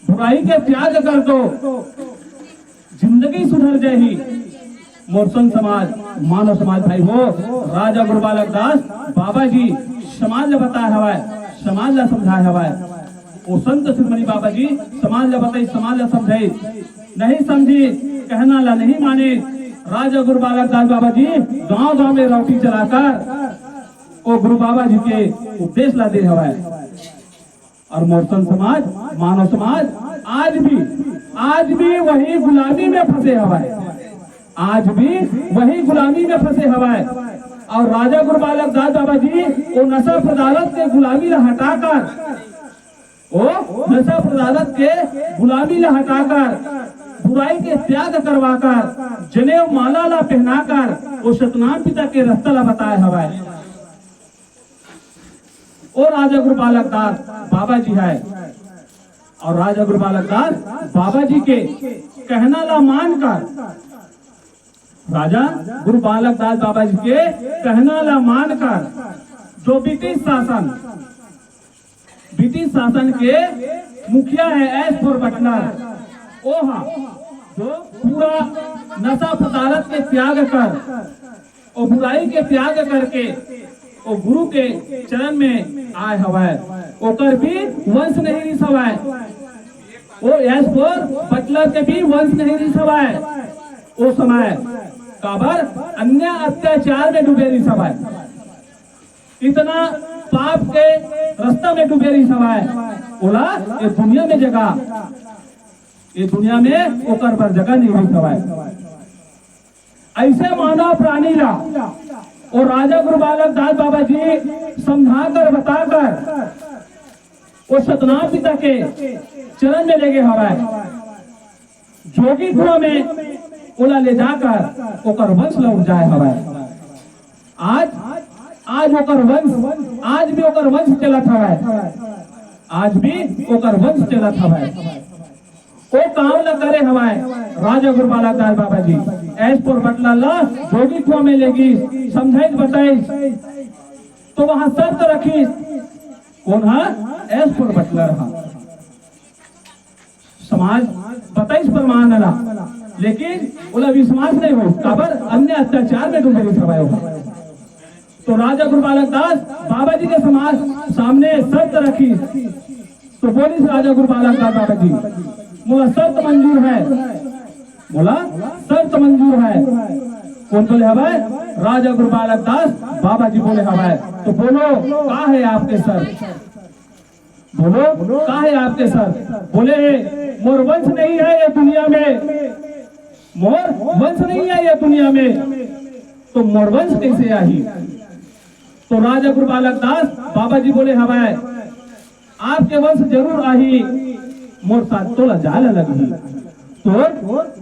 बुराई के त्याग कर दो, जिंदगी सुधर जाएगी। मोरसन समाज, मानव समाज भाई हो, राजा गुरु बालक दास बाबा जी समाज ला बताया हवा है, समाज ला समझाया हवा है। वो संत शिरोमणि बाबा जी समाज ला बताई, समाज ला समझाई, नहीं समझी कहना ला नहीं माने। राजा गुरु बालक दास बाबा जी गांव गांव में रोटी चलाकर वो गुरु बाबा जी के उपदेश ला दे हवा है। और मोरसन समाज, मानव समाज आज भी वही गुलामी में फंसे हवा है, आज भी वही गुलामी में फंसे हवा है। और राजा गुरु बालक दास बाबा जी वो नशा प्रदारत के गुलामी ला हटाकर, वो नशा प्रदारत के गुलामी ला हटाकर, बुराई के त्याग करवाकर, जनेऊ माला ला पहनाकर वो सतनाम पिता के रास्ता ला बताया हवा है। और राजा गुरु बालक दास बाबा जी है, और राजा गुरु बालक दास बाबा जी के कहना ला मानकर, राजा गुरु बालक दास बाबा जी के कहना ला मानकर जो ब्रिटिश शासन के मुखिया है एस फोर बटलर, ओहा जो पूरा नशा पदार्थ के त्याग कर और बुराई के त्याग करके वो गुरु के चरण में आए हवा है। ओकर भी वंश नहीं रिस हवा है, वो एस फोर बटलर के भी वंश नहीं रिस हवा है। वो समय काबर अन्य अत्याचार में डूबे रही सभा है, इतना पाप के रास्ता में डूबे रही सभा है। बोला ये दुनिया में जगह, ये दुनिया में ओकर पर जगह नहीं हुई सभा है। ऐसे मानव प्राणी ला और राजा गुरु बालक दास बाबा जी समझाकर बताकर वो सतनाम पिता के चरण में लेके हवा है। जोगी कुआं में ओला ले जाकर ओकर वंश लौट जाए हवा है। आज ओकर वंश, आज भी ओकर वंश चलत हवा है, आज भी ओकर वंश चलत हवा है। वो काम न करे हवा है राजा गुरु बालक दास बाबा जी एस फोर बटलर ला जोगी कुआं में लेगी, समझाई बताई तो वहां शर्त रखी, कौन है एस फोर बटलर हा। समाज बताइस प्रमाण ला, लेकिन बोला विश्वास नहीं हो, काबर अन्य अत्याचार में डूबे सवाए हो। तो राजा गुरु बालक दास बाबा जी के समाज सामने शर्त रखी, तो बोली राजा गुरु बालक दास बाबा जी, बोला शर्त मंजूर है, बोला शर्त मंजूर है। कौन बोले हवाए? राजा गुरु बालक दास बाबा जी बोले हवाए। तो बोलो क्या है आपके सर, बोलो क्या है आपके सर? बोले मोर वंश नहीं है ये दुनिया में, मोर वंश नहीं है ये दुनिया में, तो मोर वंश कैसे आई? तो राजा गुरु बालक दास बाबा जी बोले हवाए आपके वंश जरूर आई, मोर साथ तोला जाल लगी, तो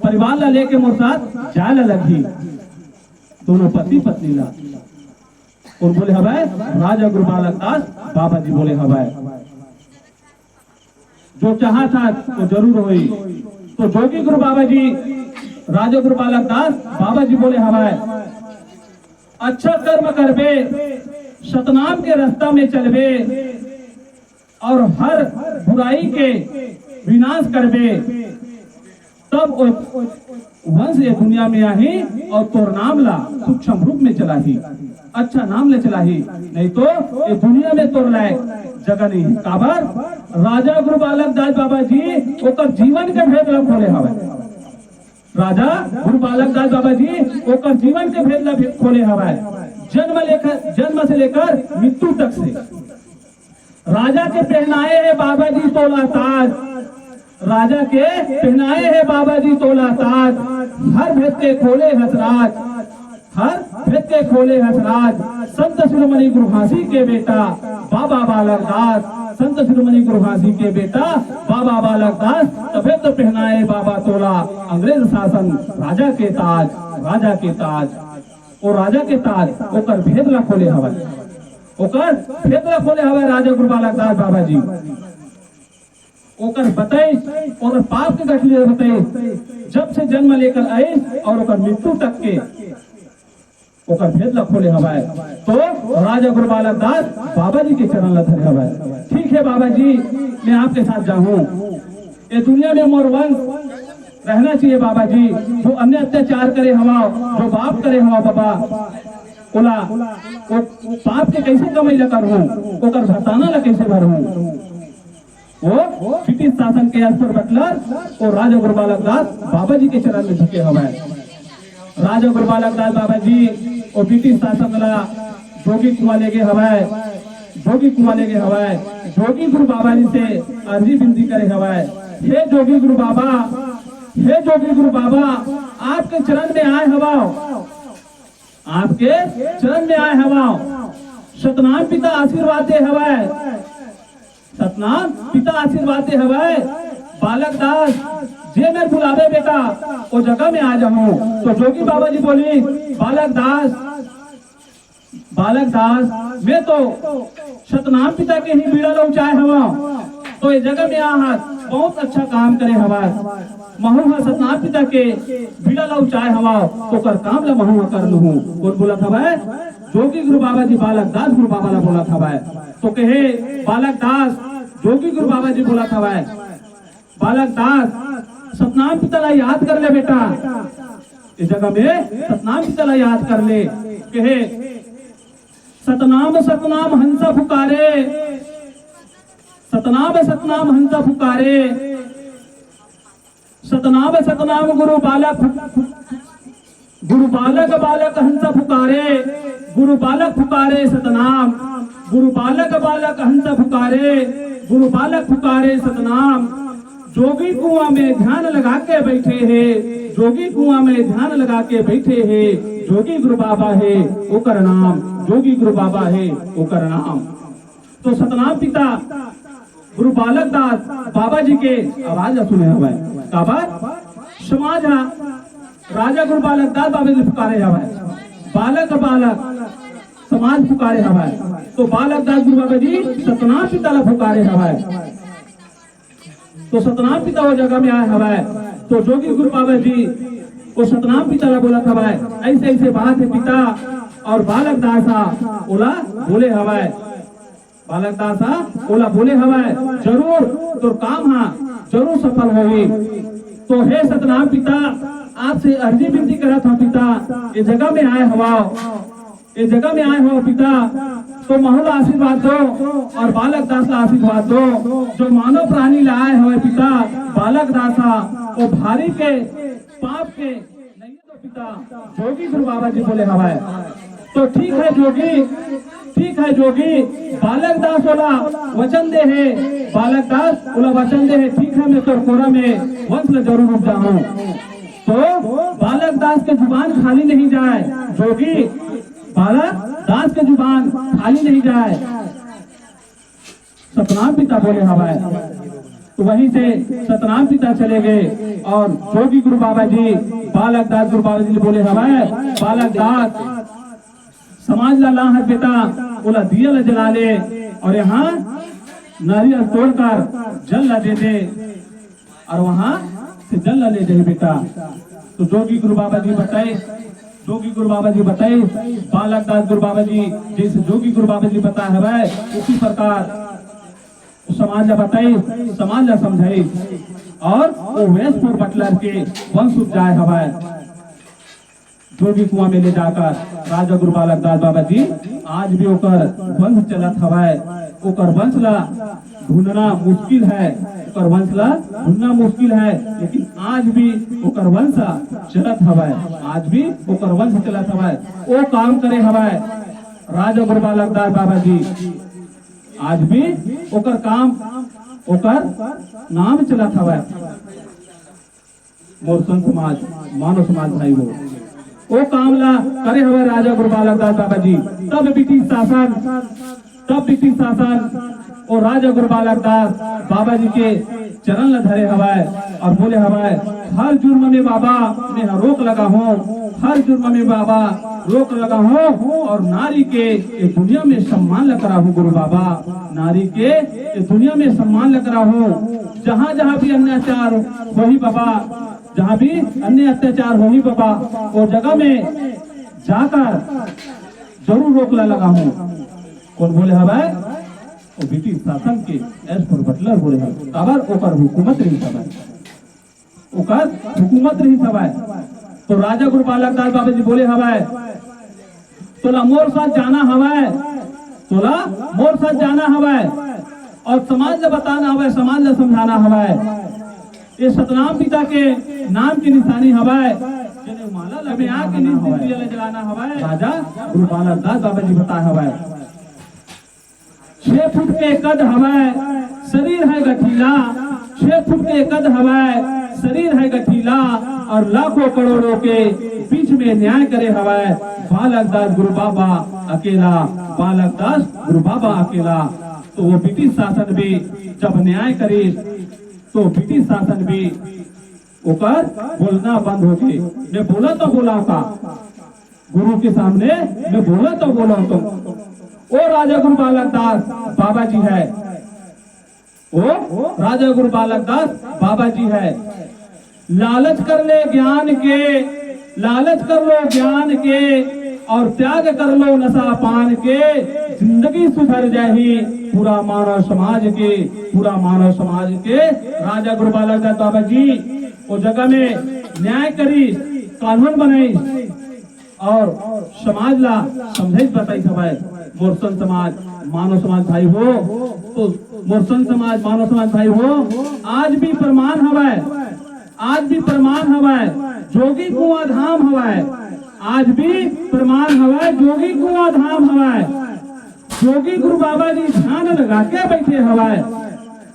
परिवार ला लेके मोर साथ जाल लगी, दोनों पति पत्नी ला। और बोले हवाए राजा गुरु बालक दास बाबा जी बोले हवाए जो चाहा था तो जरूर हुई। तो जोगी गुरु बाबा जी राजा गुरु बालक दास बाबा जी बोले हवाए अच्छा कर्म करबे, सतनाम के रास्ता में चलबे और हर बुराई के विनाश करबे, तब वंश ये दुनिया में आही और तोर नाम ला सूक्ष्म रूप में चलाही, अच्छा नाम ले चलाही, नहीं तो ये दुनिया में तोर लायक जगह नहीं है। काबर राजा गुरु बालक दास बाबा जी ओकर जीवन के भेद ला खोले हवे, राजा गुरु बालक दास बाबा जी ओकर जीवन के भेद ला खोले हवे, जन्म से लेकर मृत्यु तक से। राजा के पहनाए है बाबा जी तोला ताज, राजा के पहनाए है बाबा जी तोला ताज, हर भेद के खोले हसराज, हर भेद के खोले हसराज। संत शिरोमणि गुरु घासी के बेटा बाबा बालक दास, संत शिरोमणि गुरु घासी के बेटा बाबा बालक दास, तबे तो पहनाए बाबा तोला अंग्रेज शासन राजा के ताज, राजा के ताज। और राजा के ताज ओकर भेद ला खोले हवा, ओकर भेद ला खोले हवा राजा गुरु बालक दास बाबा जी। ओकर बताइस और पाप के गठले बताइस, जब से जन्म लेकर आए और ओकर मृत्यु तक के ओकर भेद ला खोले हवाए। तो राजा गुरु बालक दास बाबा जी के चरण ला धरे हवाए। ठीक है बाबा जी, मैं आपके साथ जाऊं। ये दुनिया में मोर वंश रहना चाहिए बाबा जी। जो अन्य अत्याचार करे हवा, जो बाप करे हवा बाबा, ओला वो पाप के कैसे कमाई ला करूं, ओकर भरताना ला कैसे भरूं। वो ब्रिटिश शासन के अस्तर बटलर और राजा गुरु बालक दास बाबा जी के चरण में झुके हवाए। राजा गुरु बालक दास बाबा जी और ब्रिटिश शासन ला जोगी कुआं ले गए हवाए। जोगी कुआं ले गए हवाए। जोगी गुरु बाबा जी से अर्जी विनती करे हवाए, हे जोगी गुरु बाबा, हे जोगी गुरु बाबा, आपके चरण में आए हवाओ, आपके चरण में आए हवाओ। सतनाम पिता आशीर्वाद दे हवाए, सतनाम पिता आशीर्वाद दे हवाए। बालक दास जे मैं बुलावे बेटा वो जगह में आ जाऊं। तो जोगी बाबा जी बोली, बालक दास, बालक दास, मैं तो सतनाम पिता के ही बीड़ा लौचाए हवा, तो ये जगह में आहत बहुत अच्छा काम करे हवा। महू सतनाम पिता के बीड़ा लौचाए हवा, तो कर काम ला महू कर लू। कौन बोला था भाई? जोगी गुरु बाबा जी बालक दास गुरु बाबा ला बोला था भाई। तो कहे बालक दास, जोगी गुरु बाबा जी बोला था भाई, बालक दास सतनाम पिता ला याद कर ले बेटा, इस जगह में सतनाम पिता ला याद कर ले। कहे सतनाम सतनाम हंसा पुकारे, सतनाम सतनाम हंसा पुकारे, सतनाम सतनाम गुरु बालक, गुरु बालक बालक हंसा पुकारे, गुरु बालक पुकारे सतनाम, गुरु बालक बालक हंसा पुकारे, गुरु बालक पुकारे सतनाम। जोगी कुआं में ध्यान लगा के बैठे हैं, जोगी कुआं में ध्यान लगा के बैठे हैं। जोगी गुरु बाबा है ओकर नाम, जोगी गुरु बाबा है ओकर नाम। तो सतनाम पिता गुरु बालक दास बाबा जी के आवाज सुने हवा, समाज राजा गुरु बालक दास बाबा जी पुकारे हवा, बालक बालक समाज पुकारे हवा। तो बालक दास गुरु बाबा जी सतनाम पिता ला पुकारे हवा। तो सतनाम पिता वो जगह में आए हवा। तो जोगी गुरु बाबा जी वो सतनाम पिता ला बोला हवा, ऐसे ऐसे बात है पिता। और बालक दासा ओला बोले हवा, बालक दासा ओला बोले हवा, जरूर तो काम जरूर सफल होगी। तो हे सतनाम पिता, आपसे अर्जी विनती करा था पिता, ये जगह में आए हवा, ये जगह में आए हो पिता, तो महल आशीर्वाद दो और बालक दास का आशीर्वाद दो। जो मानव प्राणी लाए हुए पिता, बालक दासा वो भारी के पाप के नहीं दो पिता। जोगी गुरु बाबा जी बोले हवा। तो ठीक है जोगी, ठीक है जोगी, बालक दास बोला वचन दे है, बालक दास बोला वचन दे है, ठीक है मैं तो कोरा में वंश जरूर रुक जाऊं। तो बालक दास के जुबान खाली नहीं जाए, जोगी बालक दास के जुबान खाली नहीं जाए। सतनाम पिता बोले हवा। तो वहीं से सतनाम पिता चले गए और जोगी गुरु बाबा जी बालक दास गुरु बाबा जी बोले हवा, बालक दास समाज ला है बेटा, बोला दिया ला जला ले और यहाँ नारियल तोड़कर जल ला दे दे और वहां से जल ला ले जाए बेटा। तो जोगी गुरु बाबा जी बताए, जोगी गुरु बाबा जी बताए, बालक दास गुरु बाबा जी जैसे जोगी गुरु बाबा जी बताया है उसी प्रकार समाज ला बताई, समाज ला समझाई और वो वेशपुर बटलर के वंश उपजाए हवा। जोगी कुआं में ले जाकर राजा गुरु बालक दास बाबा जी आज भी ओकर वंश चलत हवा। ओकर वंश ला ढूंढना मुश्किल है, ओकर वंश ला ढूंढना मुश्किल है, लेकिन आज भी ओकर वंश चलत हवा, आज भी ओकर वंश चलत हवा। वो काम करे हवा राजा गुरु बालक दास बाबा जी, आज भी ओकर काम ओकर नाम चलत हवा। मोर संत समाज मानव समाज भाई वो काम ला करे हुए राजा गुरु बालक दास बाबा जी। तब ब्रिटिश शासन और राजा गुरु बालक दास बाबा जी के चरण ला धरे हवाए और बोले हवाए, हर जुर्म में बाबा मैं रोक लगा हूँ, हर जुर्म में बाबा रोक लगा हूँ और नारी के ये दुनिया में सम्मान लग रहा हूँ गुरु बाबा, नारी के ये दुनिया में सम्मान लग रहा हूँ। जहाँ जहाँ भी अत्याचार वही बाबा, जहाँ भी अन्य अत्याचार होगी बाबा, वो जगह में जाकर जरूर रोकला लगा हूँ। कौन बोले हवाए? वो ब्रिटिश शासन के एस्पर बटलर बोले हवाए। अबर ओकर हुकूमत रही सवाए, ओकर हुकूमत रही सवाए। तो राजा गुरु बालक दास बाबा जी बोले हवाए, तोला मोर साथ जाना हवाए, तोला मोर साथ जाना हवाए और समाज से बताना हवाए, समाज से समझाना हवाए। ये सतनाम पिता के नाम की निशानी हवाए, माला लगे आके दिया जलाना हवाए। राजा गुरु बालक दास बाबा जी बताए हवाए। 6 फुट के कद हवाए, शरीर है गठीला, 6 फुट के कद हवाए, शरीर है गठीला और लाखों करोड़ों के बीच में न्याय करे हवाए। बालक दास गुरु बाबा अकेला, बालक दास गुरु बाबा अकेला। तो वो ब्रिटिश शासन भी जब न्याय करे तो ब्रिटिश शासन भी ओकर बोलना बंद हो गए। मैं बोला तो बोला का गुरु के सामने, मैं बोला तो बोला तो वो राजा गुरु बालक दास बाबा जी है, वो राजा गुरु बालक दास बाबा जी है। लालच कर ले ज्ञान के, लालच कर लो ज्ञान के और त्याग कर लो नशा पान के, जिंदगी सुधर जाही पूरा मानव समाज के, पूरा मानव समाज के। राजा गुरु बालक दास बाबा जी वो जगह में न्याय करी, कानून बनाई और समाज ला समझाई बताई हवाए। मोरसन समाज मानव समाज भाई हो, तो मोरसन समाज मानव समाज भाई हो, आज भी प्रमाण हवाए, आज भी प्रमाण हवाए जोगी कुआं धाम हवाए, आज भी प्रमाण हवाए जोगी कुआं धाम हवाए। जोगी गुरु बाबा जी ध्यान लगा के बैठे हवाए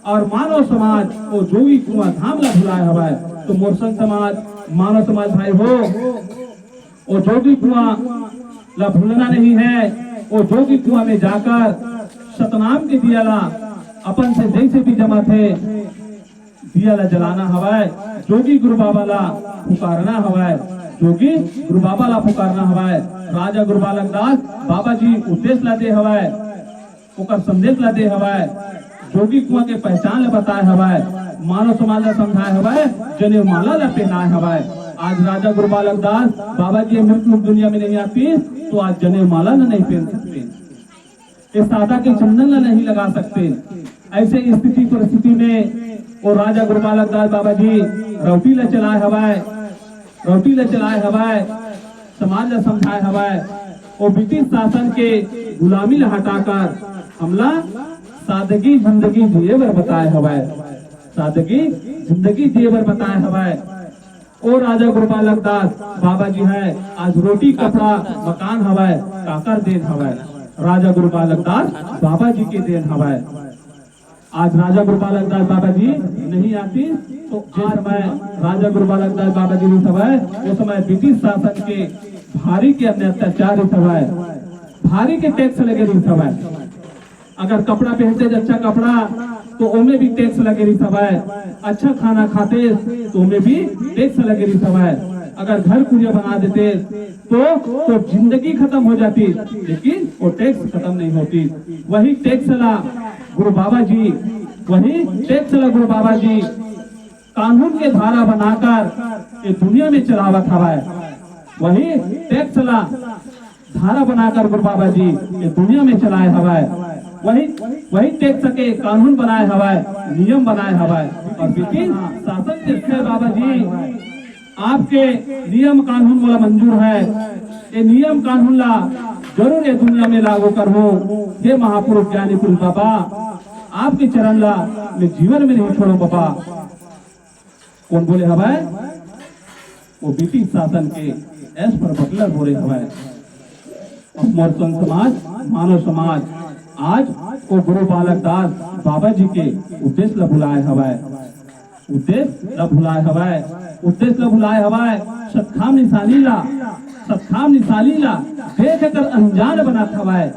और मानव समाज वो जोगी कुआं धाम ला भुलाए हवाए। तो मोरसन समाज मानव समाज भाई हो, वो जोगी कुआं ला भूलना नहीं है। वो जोगी कुआं में जाकर सतनाम के दिया ला अपन से जैसे भी जमा थे दिया ला जलाना हवाए। जोगी गुरु बाबा ला पुकारना हवाए, जोगी गुरु बाबा ला पुकारना हवाए। राजा गुरु बालक दास बाबा जी उद्देश्य ला दे हवाए, ओकर संदेश ला दे हवाए, जोगी कुआं के पहचान ला बताए हवाए, मानव समाज ला समझाए हवाए, जनेऊ माला ला पहनाए हवाए। आज राजा गुरु बालक दास बाबा जी मृत्यु दुनिया में नहीं आती तो आज जनेऊ माला न नहीं पहन सकते, इस सादा के चंदन ला नहीं लगा सकते। ऐसे स्थिति परिस्थिति में वो राजा गुरु बालक दास बाबा जी रोटी ला चलाए हवाए, रोटी ला चलाए हवाए, समाज ला समझाए हवाए। वो ब्रिटिश शासन के गुलामी ला हटाकर हमला सादगी जिंदगी जिए बर बताए हवाए, सादगी जिंदगी जिए बर बताए हवाए। ओ राजा गुरु बालक दास बाबा जी है, आज रोटी कपड़ा मकान हवाए काकर देन हवाए, राजा गुरु बालक दास बाबा जी के देन हवाए। आज राजा गुरु बालक दास बाबा जी नहीं आती तो जिस समय राजा गुरु बालक दास बाबा जी नहीं हवाए, वो समय ब्रिटिश शासन के भारी के अन्य अत्याचार हवाए, भारी के टैक्स लगे रही हवाए। अगर कपड़ा पहनते अच्छा कपड़ा तो ओमे भी टैक्स लगे रही हवाए, अच्छा खाना खाते तो ओमे भी टैक्स लगे रही हवाए। अगर घर कुरिया बना देते तो जिंदगी खत्म हो जाती, लेकिन वो टैक्स खत्म नहीं होती। वही टैक्स ला गुरु बाबा जी, वही टैक्स ला गुरु बाबा जी कानून के धारा बनाकर ये दुनिया में चलावत हवाए। वही टैक्स ला धारा बनाकर गुरु बाबा जी ये दुनिया में चलाए हवाए। वही टैक्स के कानून बनाए हवाए, नियम बनाए हवाए। और ब्रिटिश शासन के बाबा जी आपके नियम कानून वाला मंजूर है, ये नियम कानून ला जरूर ये दुनिया में लागू कर हो। हे महापुरुष ज्ञानी पुरुष बाबा, आपके चरण ला मैं जीवन में नहीं छोड़ो बाबा। कौन बोले हवाए? वो ब्रिटिश शासन के एस्पर बटलर बोले हवाए। मोरसन समाज मानव समाज आज वो गुरु बालक दास बाबा जी के उद्देश्य ला भुलाए हवाए, उद्देश्य ला भुलाए हवाए, उद्देश्य ला भुलाए हवाए। सतखाम निशानी ला, सतखाम निशानी ला देख कर अनजान बना हवाए।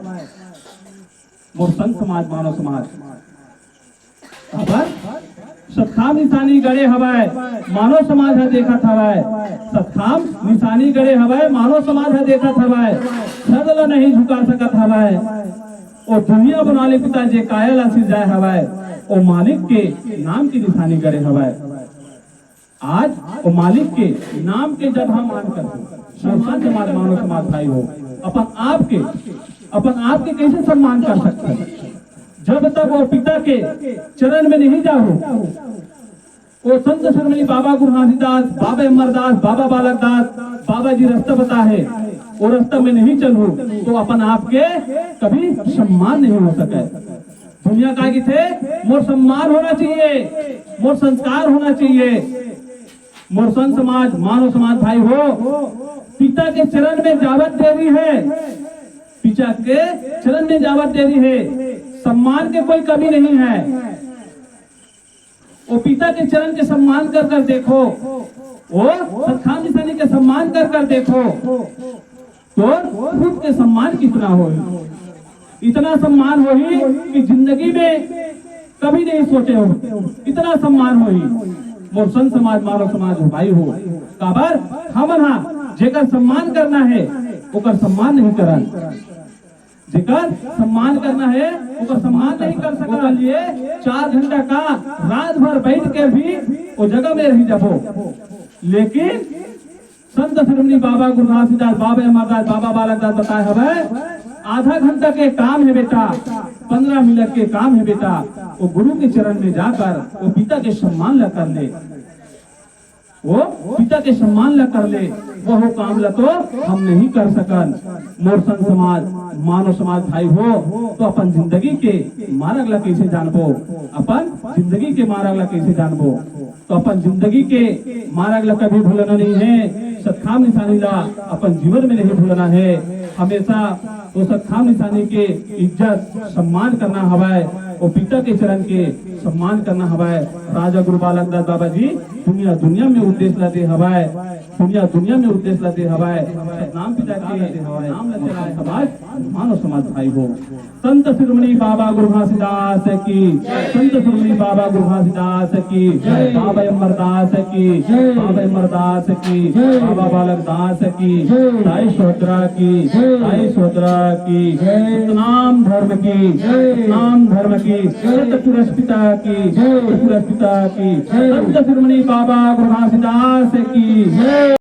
मोरसन समाज मानव समाज सतखाम निशानी गड़े हवाए, मानव समाज है देखा हवाए। सतखाम निशानी गड़े हवाए, मानव समाज है देखा हवाए। सर ला नहीं झुका सकत हवाए, और दुनिया बना ले पिता जे काया ला सिर जाए हवाए। ओ मालिक के नाम की निशानी गड़े हवाए। आज वो मालिक के नाम के जब हम मान कर सम्मान समाज मानो समाज भाई हो, अपन आपके कैसे सम्मान कर सकते हैं? जब तक वो पिता के चरण में नहीं जाओ, वो संत शिरोमणि बाबा गुरु घासीदास, बाबा अमरदास, बाबा बालक दास, बाबा जी रास्ता बता है, वो रास्ता में नहीं चलो तो अपन आपके कभी सम्मान नहीं हो सके। दुनिया का थे मोर सम्मान होना चाहिए, मोर संस्कार होना चाहिए, मोर संत समाज मानव समाज भाई हो, पिता के चरण में जावत देरी है, पिता के चरण में जावत देरी है, सम्मान के कोई कमी नहीं है। वो पिता के चरण के सम्मान कर कर देखो, वो सतखाम निशानी के सम्मान कर कर देखो, तो खुद के सम्मान कितना हो, इतना सम्मान हो ही कि जिंदगी में कभी नहीं सोचे हो, इतना सम्मान हो ही। मोर संत समाज मानव समाज भाई हो, काबर हमन हा जेकर सम्मान करना है ओकर सम्मान नहीं करन, जेकर सम्मान करना है ओकर सम्मान नहीं कर सकता, लिए 4 घंटा का रात भर बैठ के भी वो जगह में रह जाबो। लेकिन संत शिरोमणि बाबा गुरु घासीदास, बाबा अमरदास, बाबा बालक दास बताए हवे, आधा घंटा के काम है बेटा, 15 मिनट के काम है बेटा, वो गुरु के चरण में जाकर वो पिता के सम्मान ला कर ले, वो पिता के सम्मान ला कर ले, वो काम ला तो हम नहीं कर सकन। मोर संत समाज मानव समाज भाई हो, तो अपन जिंदगी के मार्ग ला कैसे जानबो, अपन जिंदगी के मार्ग ला कैसे जानबो, तो अपन जिंदगी के मार्ग ला कभी भूलना नहीं है, सतखाम निशानी ला अपन जीवन में नहीं भूलना है, हमेशा वो सतखाम निशानी के इज्जत सम्मान करना हवाए, वो पिता के चरण के सम्मान करना हवाए। राजा गुरु बालक दास बाबा जी दुनिया में उद्देश्य लाते हवाए, दुनिया में उद्देश्य लाते हवाए, नाम पिता के नाम लेते समाज मानव समाज भाई हो। संत शिरोमणि बाबा गुरु घासीदास की, संत शिरोमणि बाबा गुरु घासीदास की, बाबा अमरदास की, बाबा अमरदास की, बाबा बालक दास की, साई सोत्रा की, साई सोत्रा की, सतनाम धर्म की, सतनाम धर्म की, सतपुरुष पिता की, सतपुरुष पिता की, संत शिरोमणि बाबा गुरु घासीदास की।